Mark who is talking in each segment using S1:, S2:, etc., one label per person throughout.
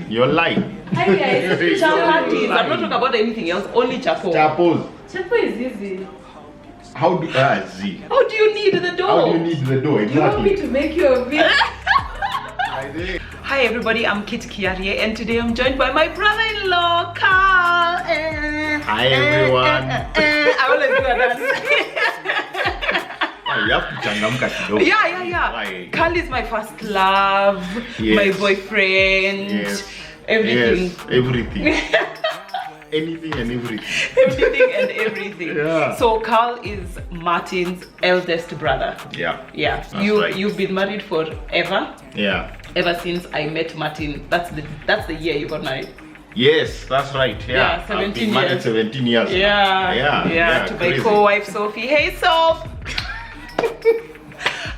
S1: You're lying.
S2: Hi guys,
S3: Chapatis. I'm not talking about anything else. Only chapo.
S1: Chapos.
S2: Chapo is easy.
S1: How do Z?
S3: How do you need the dough?
S1: How do you need the dough?
S2: You want me
S1: Exactly.
S2: to make you a video?
S3: Hi everybody, I'm Kitt Nyang'aya and today I'm joined by my brother-in-law, Karl.
S1: Hi everyone.
S3: I always do a dance.
S1: You have to changamka kidogo.
S3: Yeah.
S1: Why?
S3: Karl is my first love,
S1: Yes.
S3: my boyfriend,
S1: Yes.
S3: everything.
S1: Yes, everything. Anything and everything.
S3: Everything and everything.
S1: Yeah.
S3: So Karl is Martin's eldest brother.
S1: Yeah.
S3: Yeah.
S1: That's right.
S3: You've been married forever.
S1: Yeah.
S3: Ever since I met Martin. That's the year you got married.
S1: Yes, that's right. Yeah.
S3: Yeah, 17
S1: I've been married
S3: years.
S1: 17 years. now.
S3: Yeah.
S1: Yeah.
S3: To my
S1: crazy.
S3: co-wife Sophie. Hey Soph.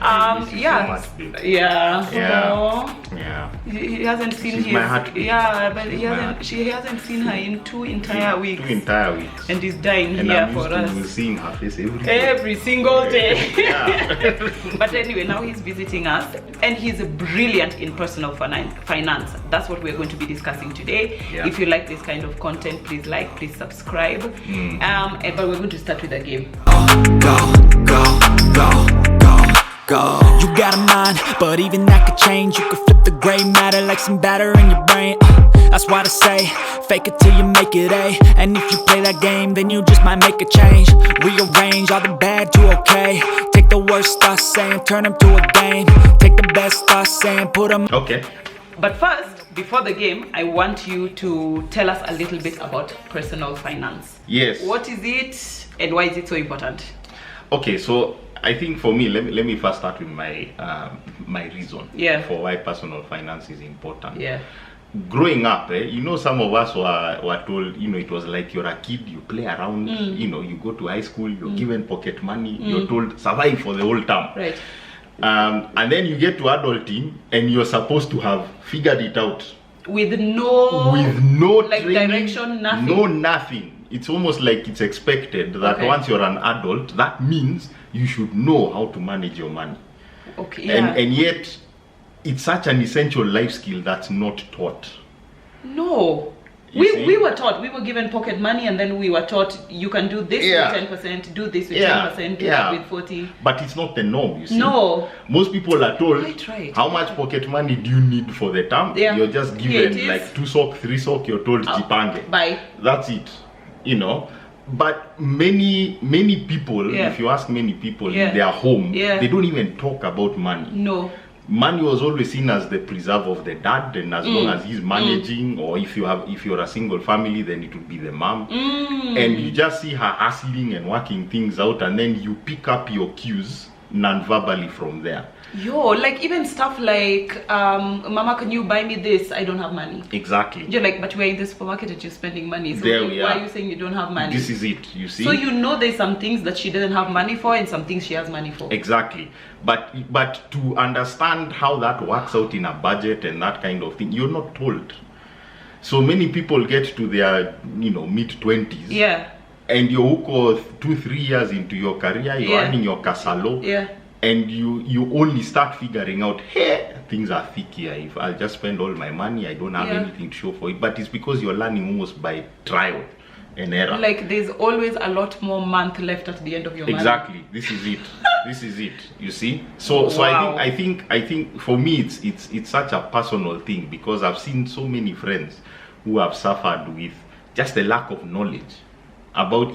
S1: I miss you so
S3: Yeah.
S1: much, babe.
S3: Yeah.
S1: Yeah.
S3: Aw.
S1: Yeah.
S3: He hasn't seen
S1: She's
S3: his.
S1: my heartbeat.
S3: Yeah, but
S1: She's my heart.
S3: she hasn't seen her in 2 entire weeks.
S1: 2 entire weeks.
S3: And he's dying
S1: And
S3: here
S1: I'm
S3: for
S1: used to
S3: us.
S1: seeing her face every day.
S3: Every single day.
S1: Yeah.
S3: But anyway, now he's visiting us and he's brilliant in personal finance. That's what we're going to be discussing today.
S1: Yeah.
S3: If you like this kind of content, please like, please subscribe. But we're going to start with a game.
S4: Go. You got a mind, but even that could change. You could flip the gray matter like some batter in your brain. That's why I say, fake it till you make it A. And if you play that game, then you just might make a change. Rearrange all the bad to okay. Take the worst thoughts saying, turn them to a game. Take the best thoughts saying, put them.
S1: Okay.
S3: But first, before the game, I want you to tell us a little bit about personal finance.
S1: Yes.
S3: What is it and why is it so important?
S1: Okay, so I think for me, let me first start with my my reason for why personal finance is important.
S3: Yeah.
S1: Growing up, some of us were told, it was like you're a kid, you play around, you go to high school, you're given pocket money, you're told survive for the whole term.
S3: Right.
S1: And then you get to adulting and you're supposed to have figured it out.
S3: With no like
S1: training,
S3: direction, nothing.
S1: No nothing. It's almost like it's expected that once you're an adult, that means you should know how to manage your money.
S3: Okay. Yeah.
S1: And yet, it's such an essential life skill that's not taught.
S3: No. We were taught, we were given pocket money and then we were taught you can do this with 10%, do this with 10%, do that with 40%.
S1: But it's not the norm, you see.
S3: No.
S1: Most people are told,
S3: Right.
S1: how much pocket money do you need for the term?
S3: Yeah.
S1: You're just given
S3: Here it
S1: like
S3: is.
S1: 2 sock, 3 sock, you're told jipange.
S3: Bye.
S1: That's it, But many people, if you ask many people in their home, they don't even talk about money.
S3: No.
S1: Money was always seen as the preserve of the dad, and as long as he's managing, or if you're a single family, then it would be the mom. And you just see her hustling and working things out, and then you pick up your cues non-verbally from there.
S3: Like even stuff like, Mama, can you buy me this? I don't have money.
S1: Exactly.
S3: You're like, but we're in the supermarket and you're spending money. So
S1: There we
S3: why
S1: are.
S3: are you saying you don't have money?
S1: This is it, you see.
S3: So there's some things that she doesn't have money for and some things she has money for.
S1: Exactly. But to understand how that works out in a budget and that kind of thing, you're not told. So many people get to their mid-20s.
S3: Yeah.
S1: And you're 2-3 years into your career, you're earning your casalo.
S3: Yeah.
S1: And you only start figuring out, hey, things are thick here. If I'll just spend all my money, I don't have anything to show for it. But it's because you're learning almost by trial and error.
S3: Like there's always a lot more month left at the end of your month.
S1: Exactly. This is it. This is it. You see. So I think for me it's such a personal thing because I've seen so many friends who have suffered with just a lack of knowledge about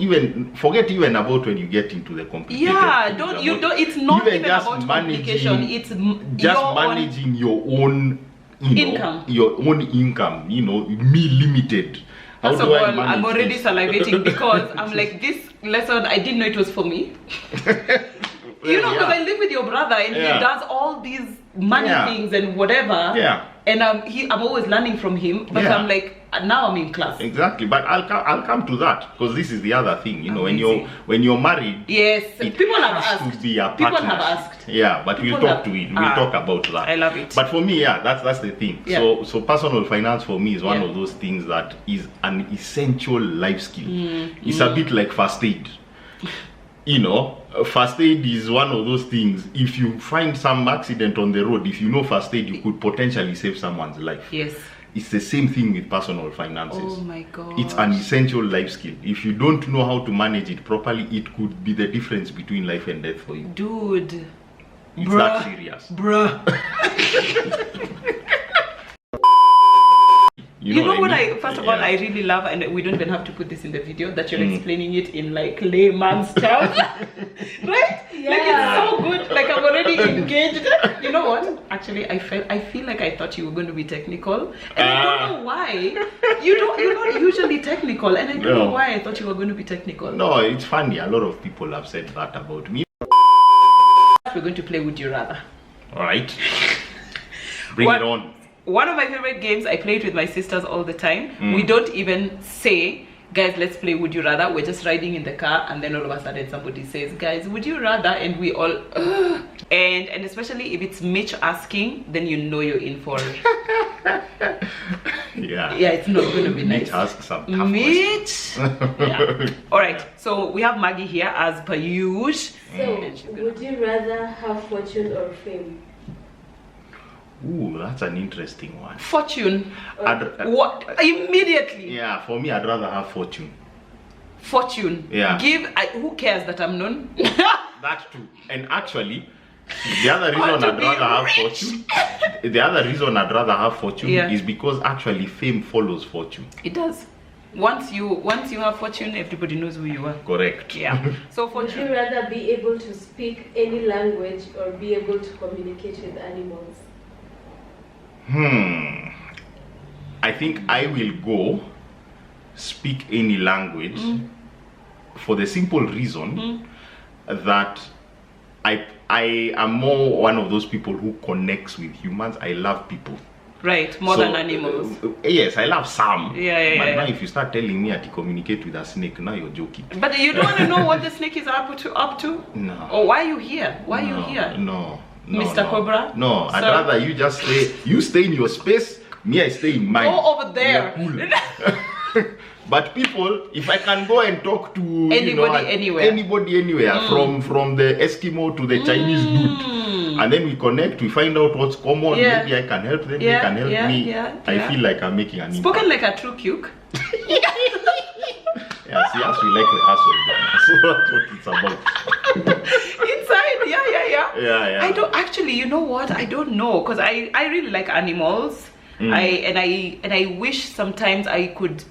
S1: forget about when you get into the complicated
S3: it's not even
S1: just
S3: about complication, it's
S1: just managing your own
S3: income.
S1: Your own income, me limited.
S3: First of all, I'm already salivating because I'm like, this lesson, I didn't know it was for me. Because I live with your brother and he does all these money things and whatever. Yeah. And I'm always learning from him, but I'm like, now I'm in class.
S1: Exactly, but I'll come to that because this is the other thing. When you're married,
S3: yes, people have asked.
S1: To be a
S3: people have asked.
S1: Yeah, but we'll talk to it. We'll talk about that.
S3: I love it.
S1: But for me, that's the thing. Yeah. So personal finance for me is one of those things that is an essential life skill. It's a bit like first aid. First aid is one of those things. If you find some accident on the road, if you know first aid, you could potentially save someone's life.
S3: Yes.
S1: It's the same thing with personal finances.
S3: Oh my god.
S1: It's an essential life skill. If you don't know how to manage it properly, it could be the difference between life and death for you.
S3: Dude.
S1: It's that serious.
S3: Bruh. You know what I first of all I really love, and we don't even have to put this in the video, that you're explaining it in like layman's terms. Right?
S2: Yeah.
S3: Like it's so good. Like I'm already engaged. You know what? Actually I feel like I thought you were going to be technical. And I don't know why. You're not usually technical, and I don't know why I thought you were going to be technical.
S1: No, it's funny. A lot of people have said that about me.
S3: We're going to play Would You Rather.
S1: Alright. Bring it on.
S3: One of my favorite games, I play it with my sisters all the time. We don't even say, guys, let's play Would You Rather. We're just riding in the car, and then all of a sudden somebody says, guys, would you rather? And we all and especially if it's Mitch asking, then you know you're in for it.
S1: Yeah,
S3: it's not going to be nice.
S1: Mitch asks some tough
S3: Mitch. Yeah. All right, so we have Maggie here as per usual.
S2: So, would you rather have fortune or fame?
S1: Ooh, that's an interesting one.
S3: Fortune. What? Immediately.
S1: Yeah, for me, I'd rather have fortune.
S3: Fortune.
S1: Yeah.
S3: Who cares that I'm known?
S1: That too. And actually, the other reason I'd rather have fortune, the other reason I'd rather have fortune is because actually fame follows fortune.
S3: It does. Once you have fortune, everybody knows who you are.
S1: Correct.
S3: Yeah. So
S2: Would
S3: fortune.
S2: you rather be able to speak any language or be able to communicate with animals?
S1: I think I will go speak any language for the simple reason that I am more one of those people who connects with humans. I love people.
S3: Right, more than animals.
S1: Yes, I love some.
S3: Yeah.
S1: But now if you start telling me to communicate with a snake, now you're joking.
S3: But you don't want to know what the snake is up to?
S1: No.
S3: Or why are you here? Why are you here?
S1: No.
S3: Mr. Cobra?
S1: No, I'd rather you just stay. You stay in your space, me I stay in mine.
S3: Go over there.
S1: Cool. But people, if I can go and talk to
S3: anybody anywhere,
S1: from the Eskimo to the Chinese dude, and then we connect, we find out what's common, maybe I can help them, they can help me. I feel like I'm making an impact.
S3: Spoken like a true cuke.
S1: Yeah, see, as we like the hustle, so that's what it's about.
S3: Inside,
S1: Yeah.
S3: I don't actually, you know what? I don't know, because I really like animals. I wish sometimes I could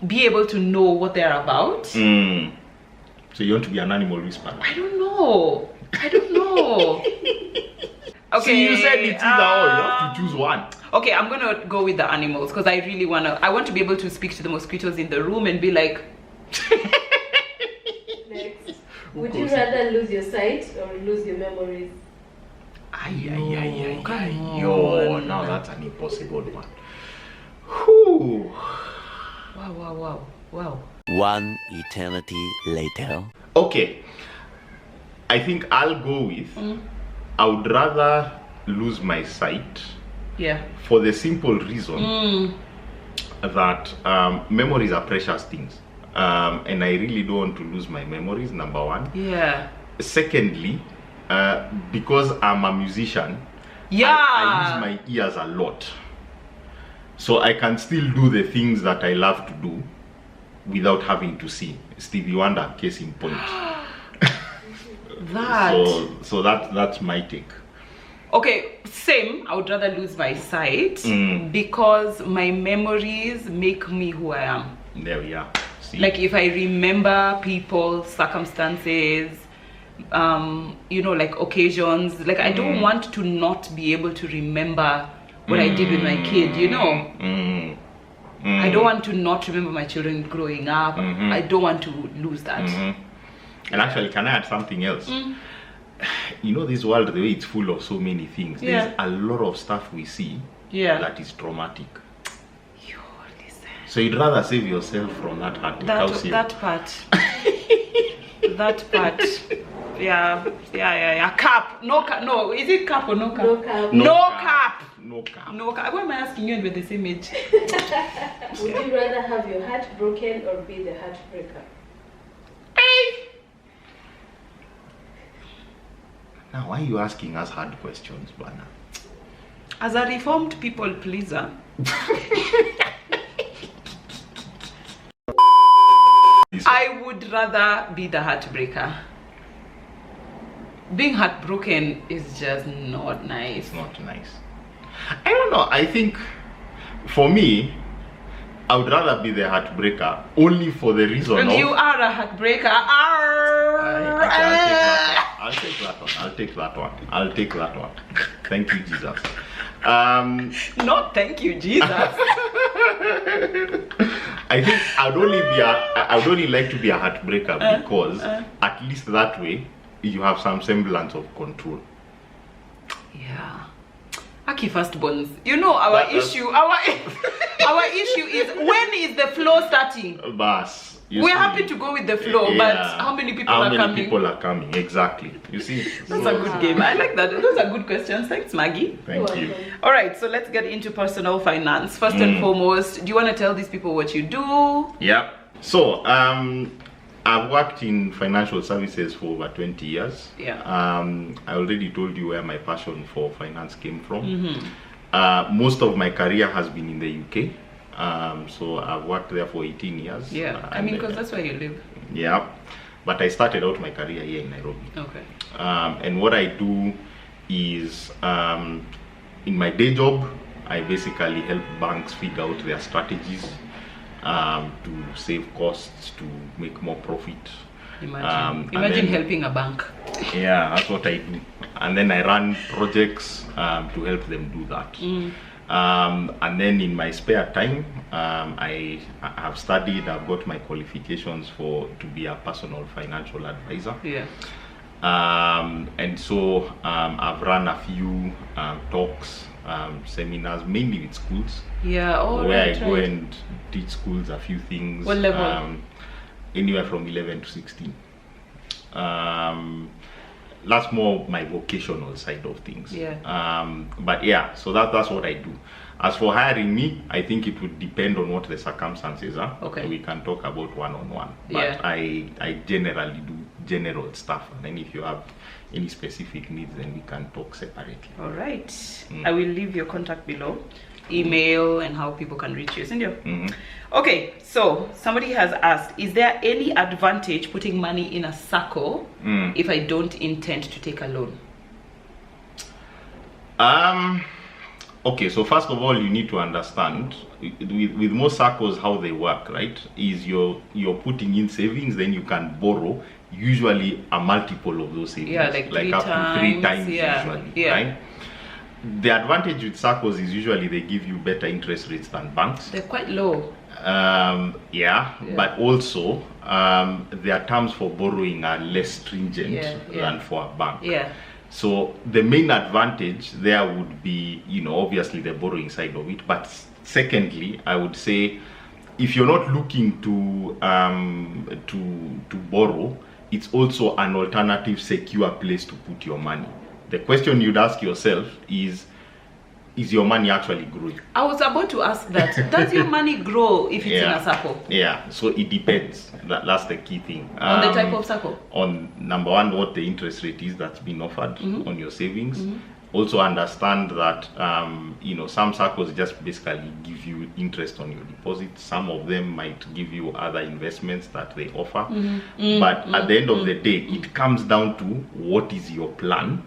S3: be able to know what they're about.
S1: So you want to be an animal whisperer?
S3: I don't know. Okay.
S1: See, you said it's either or. You have to choose one.
S3: Okay, I'm gonna go with the animals because I really I want to be able to speak to the mosquitoes in the room and be like.
S2: Next. Would you rather lose your sight or lose your memories?
S1: Yo, now that's an impossible one. Whew.
S3: Wow.
S5: One eternity later.
S1: Okay, I think I'll go with I would rather lose my sight.
S3: Yeah.
S1: For the simple reason that memories are precious things, and I really don't want to lose my memories. Number one.
S3: Yeah.
S1: Secondly, because I'm a musician, I use my ears a lot, so I can still do the things that I love to do without having to see. Stevie Wonder, case in point. So that's my take.
S3: Okay, same. I would rather lose my sight because my memories make me who I am.
S1: There we are. See?
S3: Like if I remember people, circumstances, like occasions, like I don't want to not be able to remember what I did with my kid, I don't want to not remember my children growing up. I don't want to lose that.
S1: And actually, can I add something else? You know, this world, the way it's full of so many things, there's a lot of stuff we see that is traumatic.
S3: Yo, listen.
S1: So you'd rather save yourself from that heartache.
S3: That part. That part. Yeah. Cap. No, is it cap or no cap?
S2: No cap.
S1: No cap.
S3: No cap. Why am I asking you and we're the same age?
S2: Would you rather have your heart broken or be the heartbreaker?
S1: Now, why are you asking us hard questions, Bana?
S3: As a reformed people pleaser, I would rather be the heartbreaker. Being heartbroken is just not nice.
S1: It's not nice. I don't know. I think for me, I would rather be the heartbreaker only for the reason
S3: And
S1: of...
S3: you are a heartbreaker.
S1: I'll take that one. I'll take that one. Thank you, Jesus.
S3: No, thank you, Jesus.
S1: I think I would only like to be a heartbreaker because at least that way you have some semblance of control.
S3: Yeah. Aki firstborns. You know our issue is when is the flow starting?
S1: Bas.
S3: We're happy to go with the flow, but how many people are coming?
S1: How many people are coming? Exactly. You see?
S3: That's a good game. I like that. Those are good questions. Thanks, Maggie.
S1: Thank you.
S3: All right, so let's get into personal finance. First and foremost, do you want to tell these people what you do?
S1: Yeah. So, I've worked in financial services for over 20 years.
S3: Yeah.
S1: I already told you where my passion for finance came from. Most of my career has been in the UK. So I've worked there for 18 years.
S3: Yeah, I mean, because that's where you live.
S1: Yeah, but I started out my career here in Nairobi.
S3: Okay.
S1: And what I do is, in my day job, I basically help banks figure out their strategies to save costs, to make more profit.
S3: Imagine helping a bank.
S1: Yeah, that's what I do. And then I run projects to help them do that. And then in my spare time, I have studied, I've got my qualifications to be a personal financial advisor.
S3: Yeah.
S1: And so I've run a few talks, seminars, mainly with schools.
S3: Yeah,
S1: where I go and teach schools a few things.
S3: What level?
S1: Anywhere from 11 to 16. That's more my vocational side of things.
S3: Yeah.
S1: But yeah, so that's what I do. As for hiring me, I think it would depend on what the circumstances are.
S3: Okay.
S1: We can talk about one-on-one. But
S3: Yeah.
S1: I generally do general stuff. And then if you have any specific needs, then we can talk separately.
S3: All right. I will leave your contact below. Email and how people can reach you. Okay, so somebody has asked, is there any advantage putting money in a SACCO if I don't intend to take a loan?
S1: Okay, so first of all, you need to understand with most SACCOs how they work, right? Is you're putting in savings, then you can borrow usually a multiple of those savings,
S3: Yeah, like
S1: up to 3 times
S3: yeah.
S1: usually, right? The advantage with SACCOs is usually they give you better interest rates than banks.
S3: They're quite low.
S1: Yeah, but also their terms for borrowing are less stringent than for a bank.
S3: Yeah.
S1: So the main advantage there would be, obviously the borrowing side of it. But secondly, I would say if you're not looking to borrow, it's also an alternative secure place to put your money. The question you'd ask yourself is your money actually growing?
S3: I was about to ask that. Does your money grow if it's in a SACCO?
S1: Yeah, so it depends. That's the key thing.
S3: On the type of SACCO?
S1: On number one, what the interest rate is that's been offered on your savings. Also understand that, some SACCOs just basically give you interest on your deposits. Some of them might give you other investments that they offer. But at the end of the day, it comes down to what is your plan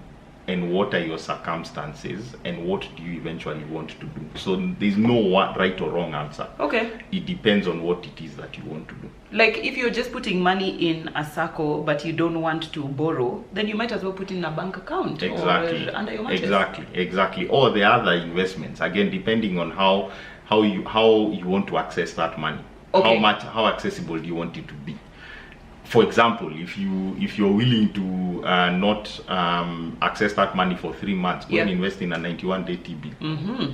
S1: and what are your circumstances and what do you eventually want to do. So there's no right or wrong answer. Okay. It depends on what it is that you want to do.
S3: Like if you're just putting money in a SACCO but you don't want to borrow, then you might as well put in a bank account.
S1: Exactly.
S3: Or under your mattress.
S1: Exactly. Or the other investments. Again, depending on how you want to access that money. Okay. How accessible do you want it to be? For example, if you're willing to not access that money for 3 months, go and invest in a 91-day TB.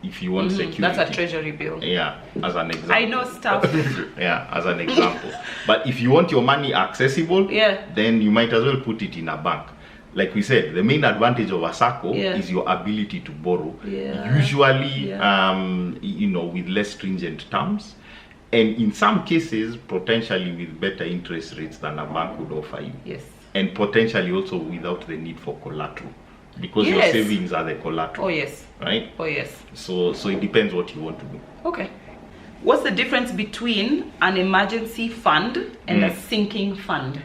S1: If you want security.
S3: That's a treasury bill.
S1: Yeah, as an example.
S3: I know stuff.
S1: Yeah, as an example. But if you want your money accessible, then you might as well put it in a bank. Like we said, the main advantage of a SACCO is your ability to borrow. Usually, with less stringent terms. And in some cases, potentially with better interest rates than a bank would offer you. Yes. And potentially also without the need for collateral. because your
S3: Yes.
S1: savings are the collateral.
S3: Oh yes.
S1: Right?
S3: Oh yes.
S1: So it depends what you want to do.
S3: Okay. What's the difference between an emergency fund and a sinking fund?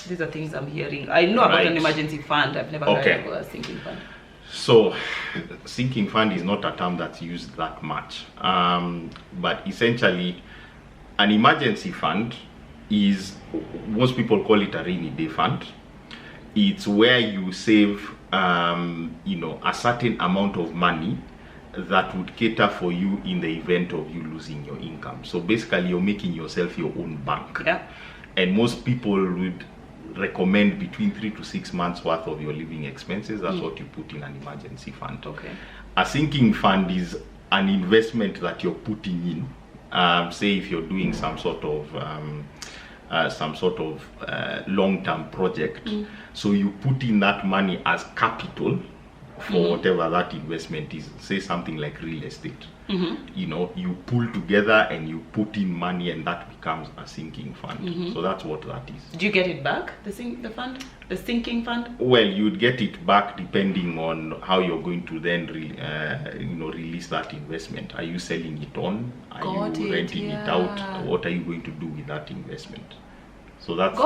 S3: These are things I'm hearing. I know about an emergency fund. I've never heard about a sinking fund.
S1: So, sinking fund is not a term that's used that much. But essentially, an emergency fund is, most people call it a rainy day fund. It's where you save, a certain amount of money that would cater for you in the event of you losing your income. So basically, you're making yourself your own bank.
S3: Yeah.
S1: And most people would recommend between 3 to 6 months worth of your living expenses. That's what you put in an emergency fund.
S3: Okay.
S1: A sinking fund is an investment that you're putting in. Say if you're doing some sort of long-term project, so you put in that money as capital for whatever that investment is. Say something like real estate. You pull together and you put in money, and that becomes a sinking fund. So that's what that is.
S3: Do you get it back, the sinking fund?
S1: Well, you'd get it back depending on how you're going to then release that investment. Are you selling it on? Are you renting it out? What are you going to do with that investment? So that's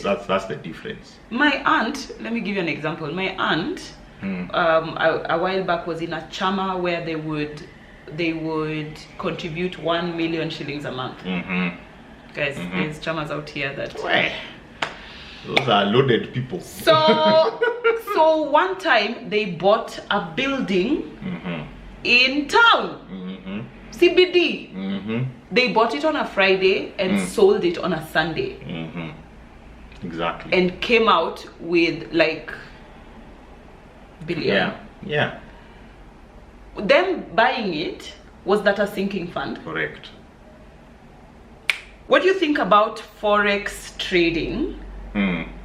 S1: that's the difference.
S3: My aunt, let me give you an example. My aunt a while back was in a chama where they would contribute 1 million shillings a month. Guys, there's chamas out here that
S1: those are loaded people.
S3: So one time they bought a building in town, CBD. They bought it on a Friday and sold it on a Sunday.
S1: Exactly.
S3: And came out with like billion.
S1: Yeah.
S3: Them buying it, was that a sinking fund?
S1: Correct.
S3: What do you think about forex trading?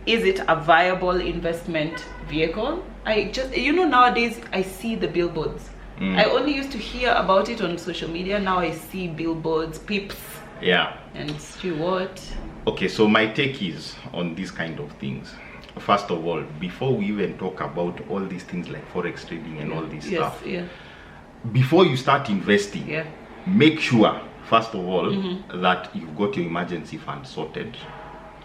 S3: Is it a viable investment vehicle? I just, nowadays I see the billboards. I only used to hear about it on social media. Now I see billboards, pips.
S1: Yeah.
S3: And see what?
S1: Okay, so my take is on these kind of things. First of all, before we even talk about all these things like forex trading and all this stuff, before you start investing, make sure, first of all, that you've got your emergency fund sorted.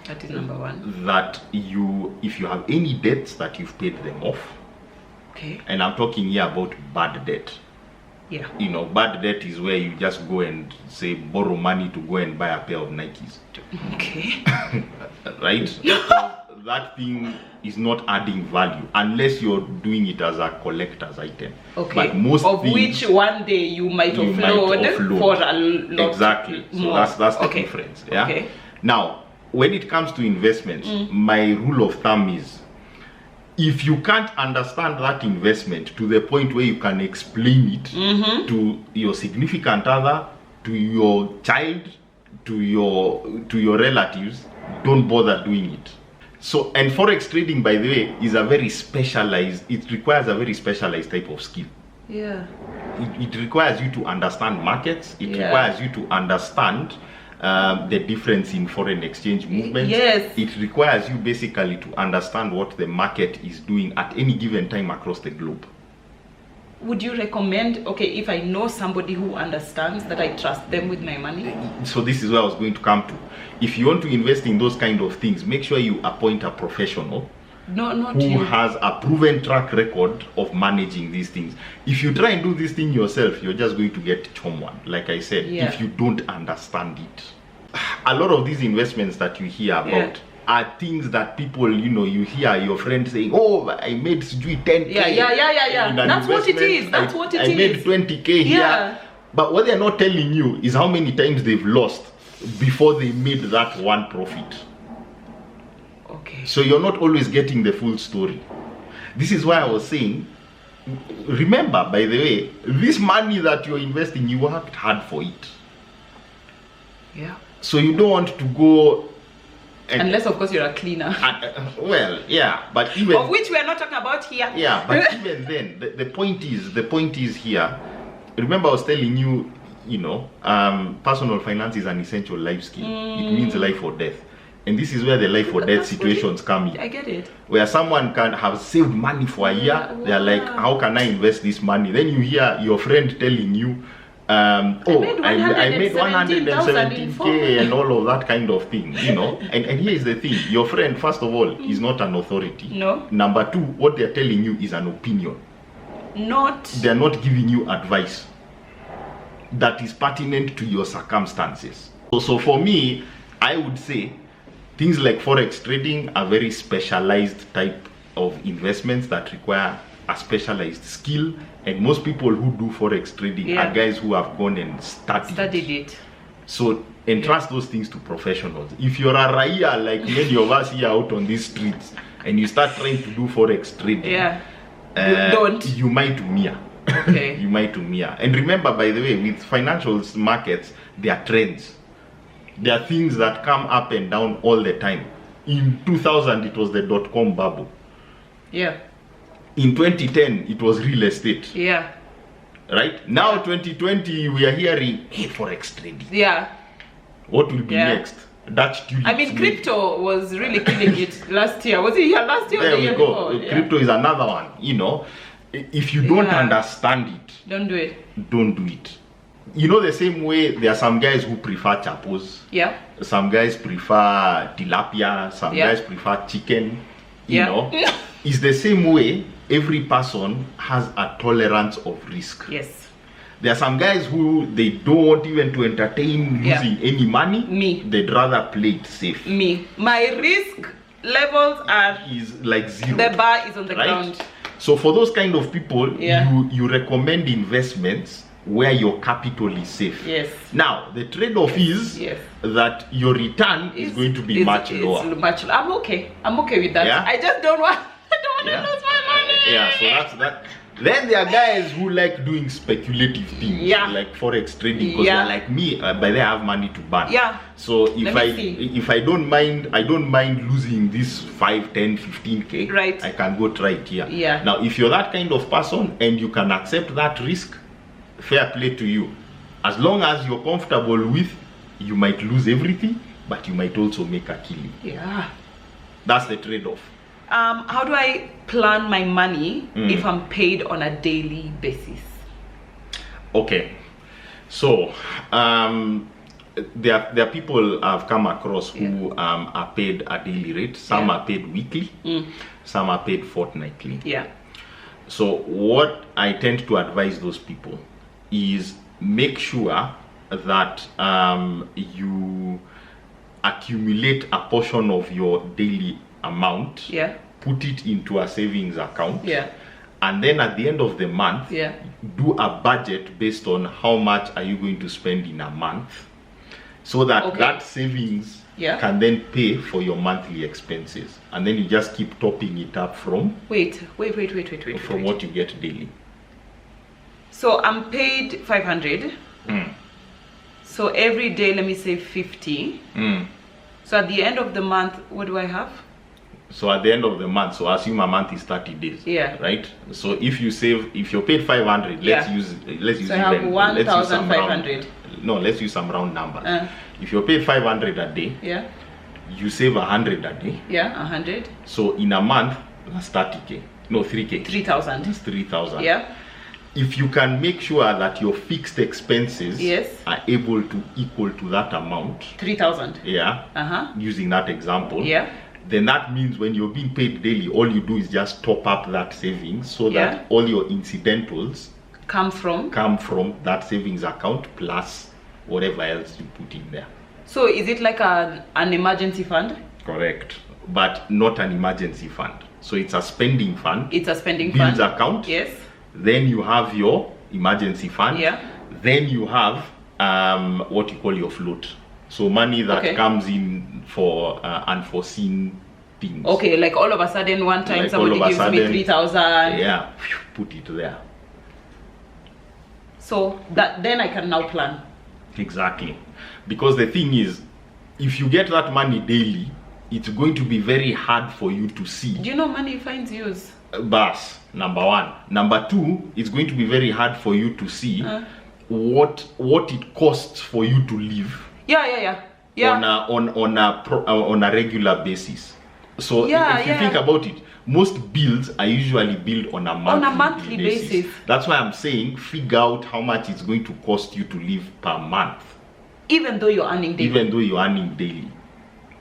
S3: That is number one.
S1: That if you have any debts, that you've paid them off.
S3: Okay.
S1: And I'm talking here about bad debt.
S3: Yeah.
S1: Bad debt is where you just go and say borrow money to go and buy a pair of Nikes.
S3: Okay.
S1: Right? That thing is not adding value unless you're doing it as a collector's item.
S3: Okay.
S1: But most
S3: of
S1: things,
S3: which one day you might offload for a lot.
S1: Exactly. So
S3: more.
S1: that's the difference. Yeah.
S3: Okay.
S1: Now, when it comes to investments, my rule of thumb is, if you can't understand that investment to the point where you can explain it to your significant other, to your child, to your relatives, don't bother doing it. So, and forex trading, by the way, is a very specialized, it requires a very specialized type of skill.
S3: Yeah.
S1: It requires you to understand markets. It requires you to understand the difference in foreign exchange movements.
S3: Yes.
S1: It requires you basically to understand what the market is doing at any given time across the globe.
S3: Would you recommend, okay, if I know somebody who understands, that I trust them with my money?
S1: So this is where I was going to come to. If you want to invest in those kind of things, make sure you appoint a professional who has a proven track record of managing these things. If you try and do this thing yourself, you're just going to get chomwan, like I said, if you don't understand it. A lot of these investments that you hear about are things that people, you hear your friend saying, oh, I made 10K.
S3: Yeah. That's what it is.
S1: I made 20K here. But what they're not telling you is how many times they've lost before they made that one profit.
S3: Okay.
S1: So you're not always getting the full story. This is why I was saying, remember, by the way, this money that you're investing, you worked hard for it.
S3: Yeah.
S1: So you don't want to go...
S3: Unless, of course, you're a cleaner.
S1: Well, yeah, but even...
S3: Of which we are not talking about here.
S1: Yeah, but even then, the point is here. Remember I was telling you, personal finance is an essential life skill. It means life or death. And this is where the life or death situations come in.
S3: I get it.
S1: Where someone can have saved money for a year. They're like, how can I invest this money? Then you hear your friend telling you, I made 117K and all of that kind of thing, you know. And here's the thing, your friend, first of all, is not an authority.
S3: No.
S1: Number two, what they're telling you is an opinion. They're not giving you advice that is pertinent to your circumstances. So for me, I would say things like forex trading are very specialized type of investments that require a specialized skill, and most people who do forex trading are guys who have gone and studied it. So entrust those things to professionals. If you're a raya like many of us here out on these streets and you start trying to do forex trading, you might umia.
S3: Okay.
S1: You might umia. And remember, by the way, with financial markets, there are trends. There are things that come up and down all the time. In 2000, it was the dot-com bubble.
S3: Yeah.
S1: In 2010, it was real estate.
S3: Yeah.
S1: Right? Now, 2020, we are hearing, hey, forex trading.
S3: Yeah.
S1: What will be next? Dutch tulips.
S3: I mean, crypto was really killing it last year. Was it here last year or the year before?
S1: Crypto is another one, you know. If you don't understand it,
S3: don't do it.
S1: Don't do it. You know, the same way there are some guys who prefer chapos.
S3: Yeah.
S1: Some guys prefer tilapia. Some guys prefer chicken. You know, it's the same way every person has a tolerance of risk.
S3: Yes.
S1: There are some guys who they don't want even to entertain losing any money.
S3: Me.
S1: They'd rather play it safe.
S3: Me. My risk levels
S1: is like zero.
S3: The bar is on the ground.
S1: So for those kind of people, you recommend investments where your capital is safe.
S3: Yes.
S1: Now the trade-off is that your return is going to be much lower.
S3: I'm okay. I'm okay with that.
S1: Yeah?
S3: I just don't want to lose my money.
S1: Yeah, so that's that. Then there are guys who like doing speculative things, like forex trading, because they're like me. By then I have money to burn.
S3: Yeah.
S1: So if I don't mind losing this 5, 10, 15K.
S3: Right.
S1: I can go try it here.
S3: Yeah.
S1: Now, if you're that kind of person and you can accept that risk, fair play to you. As long as you're comfortable with, you might lose everything, but you might also make a killing.
S3: Yeah.
S1: That's the trade-off.
S3: How do I plan my money if I'm paid on a daily basis?
S1: Okay, so there are people I've come across who are paid a daily rate. Some are paid weekly, some are paid fortnightly.
S3: Yeah.
S1: So what I tend to advise those people is make sure that you accumulate a portion of your daily amount, put it into a savings account, and then at the end of the month, do a budget based on how much are you going to spend in a month, so that that savings can then pay for your monthly expenses, and then you just keep topping it up from
S3: wait
S1: from what you get daily.
S3: So I'm paid 500. So every day, let me say 50. So at the end of the month, what do I have?
S1: So at the end of the month, so assume a month is 30 days. Right? So if you're paid 500, let's use
S3: so I have 1,500.
S1: No, let's use some round numbers. If you're paid 500 a day, you save 100 a day.
S3: 100.
S1: So in a month, that's 30K. No, 3K.
S3: 3,000.
S1: That's 3,000. If you can make sure that your fixed expenses are able to equal to that amount,
S3: 3,000.
S1: Using that example, then that means when you're being paid daily, all you do is just top up that savings, so that all your incidentals
S3: come from
S1: that savings account plus whatever else you put in there.
S3: So is it like an emergency fund?
S1: Correct, but not an emergency fund. So it's a spending fund.
S3: It's a spending
S1: bills
S3: fund.
S1: account.
S3: Yes.
S1: Then you have your emergency fund. Then you have what you call your float. So money that comes in for unforeseen things.
S3: Okay, like all of a sudden one time somebody gives me 3,000.
S1: Put it there.
S3: So that then I can now plan.
S1: Exactly. Because the thing is, if you get that money daily, it's going to be very hard for you to see.
S3: Do you know money finds use?
S1: Bas, number one. Number two, it's going to be very hard for you to see what it costs for you to live. on a regular basis. So if you think about it, most bills are usually billed on a monthly basis. That's why I'm saying figure out how much it's going to cost you to live per month.
S3: Even though you're earning daily.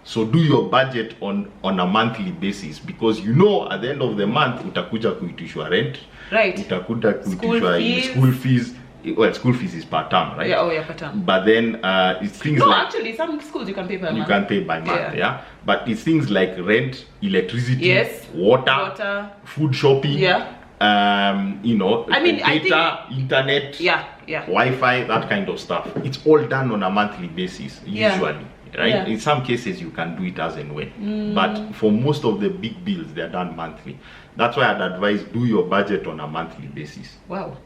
S3: So do your budget on a monthly basis, because you know at the end of the month utakuja kuitishwa rent. Right.
S1: Utakuja kuitishwa school fees. Well, school fees is per term, right?
S3: Yeah, per term.
S1: But then it's things like...
S3: No, actually, some schools you can pay per month.
S1: You can pay by month, yeah. But it's things like rent, electricity, water, food shopping, you know, data, internet, Wi-Fi, that kind of stuff. It's all done on a monthly basis, usually, right? In some cases, you can do it as and when. But for most of the big bills, they're done monthly. That's why I'd advise do your budget on a monthly basis.
S3: Wow.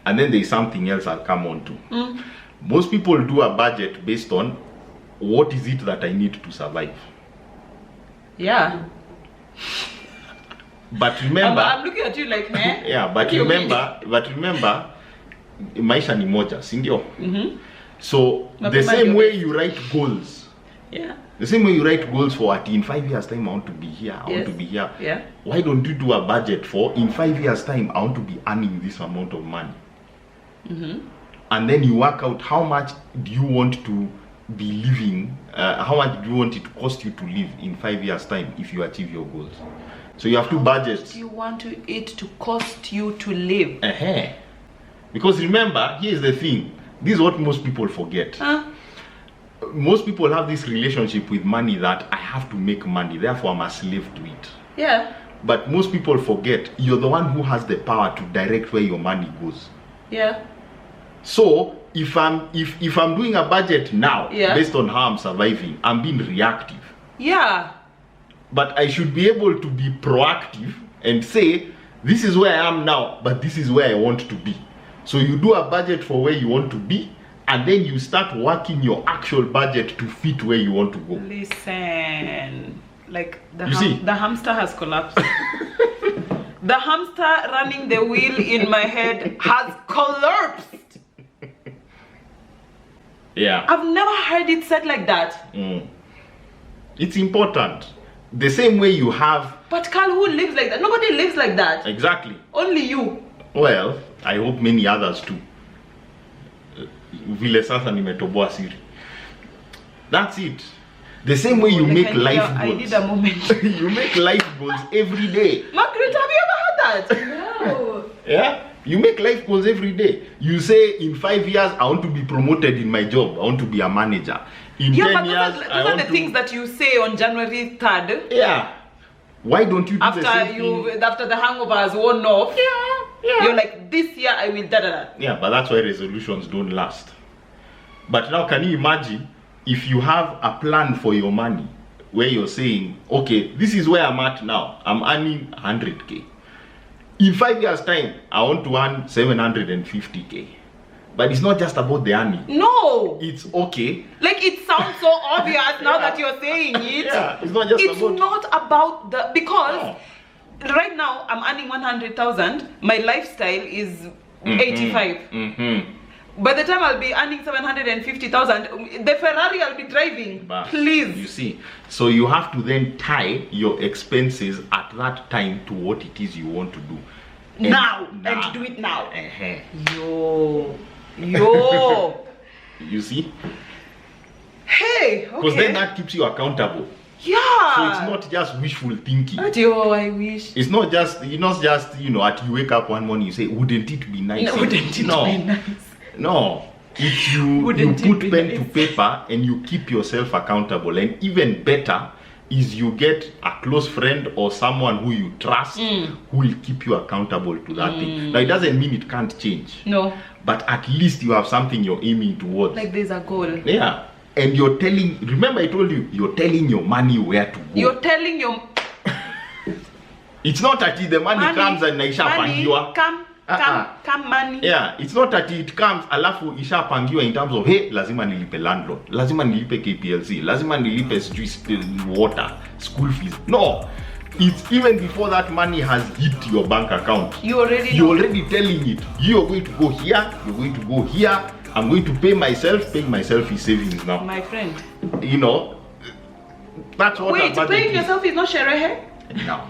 S1: And then there's something else I'll come on to. Most people do a budget based on what is it that I need to survive.
S3: Yeah.
S1: But remember,
S3: I'm looking at you like, man.
S1: Yeah, but remember, maisha ni moja, si ndio? So the same way you write goals.
S3: Yeah.
S1: The same way you write goals for in 5 years time I want to be here, I want to be here.
S3: Yeah.
S1: Why don't you do a budget for in 5 years time I want to be earning this amount of money? And then you work out how much do you want to be living, how much do you want it to cost you to live in 5 years time if you achieve your goals. So you have two budgets.
S3: Do you want it to cost you to live?
S1: Because remember, here's the thing, this is what most people forget. Most people have this relationship with money that I have to make money, therefore I'm a slave to it.
S3: Yeah.
S1: But most people forget you're the one who has the power to direct where your money goes.
S3: Yeah.
S1: So if I'm doing a budget now based on how I'm surviving, I'm being reactive.
S3: Yeah.
S1: But I should be able to be proactive and say, this is where I am now, but this is where I want to be. So you do a budget for where you want to be, and then you start working your actual budget to fit where you want to go.
S3: Listen, like the hamster has collapsed. The hamster running the wheel in my head has collapsed.
S1: Yeah.
S3: I've never heard it said like that.
S1: It's important. The same way you have...
S3: But Carl, who lives like that? Nobody lives like that.
S1: Exactly.
S3: Only you.
S1: Well, I hope many others too. Vile sasa nimetoboa siri. That's it. The same way you make life goals.
S3: I need a moment.
S1: You make life goals every day.
S3: Margaret, have you ever had that?
S2: No.
S1: Yeah? You make life goals every day. You say in 5 years I want to be promoted in my job. I want to be a manager. In 10 years
S3: those are the things that you say on January 3rd.
S1: Yeah. Why don't you do the same thing?
S3: After the hangover has worn off? Yeah. You're like, this year I will da.
S1: Yeah, but that's why resolutions don't last. But now can you imagine if you have a plan for your money where you're saying, okay, this is where I'm at now. I'm earning 100k. In 5 years time, I want to earn 750k. But it's not just about the earning.
S3: No.
S1: It's okay.
S3: Like it sounds so obvious now that you're saying it.
S1: Yeah, it's not just
S3: about the, because right now I'm earning 100,000. My lifestyle is 85. By the time I'll be earning 750,000, the Ferrari I'll be driving. But please.
S1: You see, so you have to then tie your expenses at that time to what it is you want to do.
S3: And do it now. Yo.
S1: You see?
S3: Hey, okay.
S1: Because then that keeps you accountable.
S3: Yeah.
S1: So it's not just wishful thinking.
S3: Oh, I wish.
S1: It's not just, you wake up one morning, you say, wouldn't it be nice?
S3: No, wouldn't it be nice?
S1: No. If you put pen to paper and you keep yourself accountable, and even better is you get a close friend or someone who you trust who will keep you accountable to that thing. Now it doesn't mean it can't change.
S3: No.
S1: But at least you have something you're aiming towards.
S3: Like there's a goal.
S1: Yeah. And you're telling, remember I told you, you're telling your money where to go.
S3: You're telling your...
S1: It's not that the money comes and naisha pangiwa.
S3: Come money.
S1: Yeah, it's not that it comes alafu isha pangiwa in terms of, hey, lazima nilipe landlord, lazima nilipe KPLC, lazima nilipe water, school fees. No. It's even before that money has hit your bank account.
S3: You're already
S1: telling it. You're going to go here, you're going to go here, I'm going to pay myself. Paying myself is savings now.
S3: My friend.
S1: You know, that's what.
S3: Wait, paying yourself is not sherehe?
S1: No.